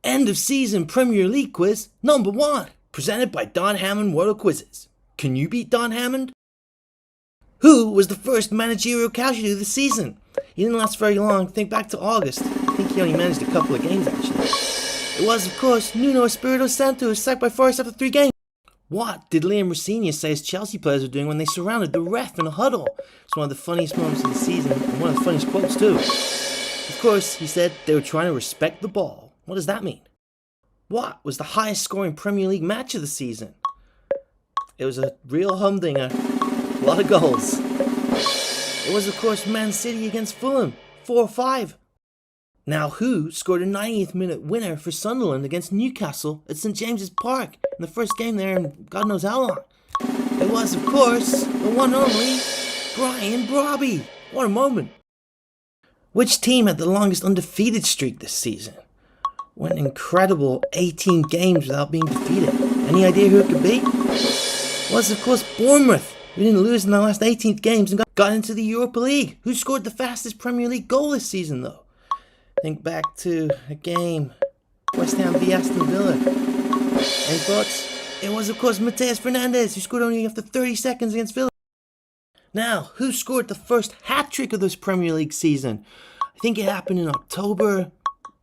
End of season Premier League quiz number 1, presented by Don Hammond World of Quizzes. Can you beat Don Hammond? Who was the first managerial casualty of the season? He didn't last very long. Think back to August. I think he only managed a couple of games actually. It was, of course, Nuno Espirito Santo, who was sacked by Forest after 3 games. What did Liam Rossini say his Chelsea players were doing when they surrounded the ref in a huddle? It's one of the funniest moments of the season, and one of the funniest quotes too. Of course, he said they were trying to respect the ball. What does that mean? What was the highest scoring Premier League match of the season? It was a real humdinger. A lot of goals. It was, of course, Man City against Fulham, 4-5. Now, who scored a 90th minute winner for Sunderland against Newcastle at St James's Park in the first game there in God knows how long? It was, of course, the one and only Brian Brobby. What a moment. Which team had the longest undefeated streak this season? Went an incredible 18 games without being defeated. Any idea who it could be? It was, of course, Bournemouth. We didn't lose in the last 18 games and got into the Europa League. Who scored the fastest Premier League goal this season, though? Think back to a game, West Ham v Aston Villa. Any thoughts? It was, of course, Mateus Fernandes, who scored only after 30 seconds against Villa. Now, who scored the first hat-trick of this Premier League season? I think it happened in October.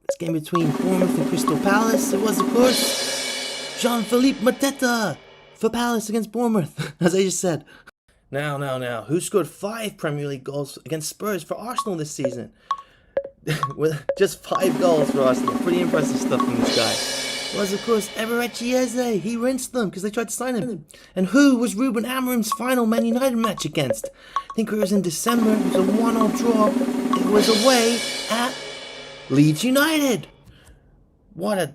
This game between Bournemouth and Crystal Palace. It was, of course, Jean-Philippe Mateta for Palace against Bournemouth, as I just said. Now, who scored 5 Premier League goals against Spurs for Arsenal this season? With just 5 goals for Arsenal. Pretty impressive stuff from this guy. It was, of course, Eberechi Eze. He rinsed them because they tried to sign him. And who was Ruben Amorim's final Man United match against? I think it was in December. It was a 1-0 draw. It was away at Leeds United. What a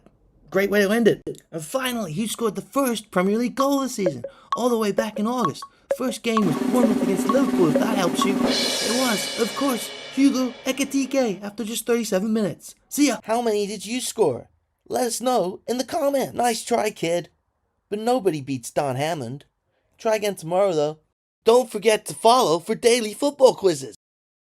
great way to end it. And finally, who scored the first Premier League goal this season? All the way back in August. First game was Bournemouth against Liverpool, if that helps you. It was, of course, Hugo Ekitike after just 37 minutes. See ya. How many did you score? Let us know in the comments. Nice try, kid. But nobody beats Don Hammond. Try again tomorrow, though. Don't forget to follow for daily football quizzes.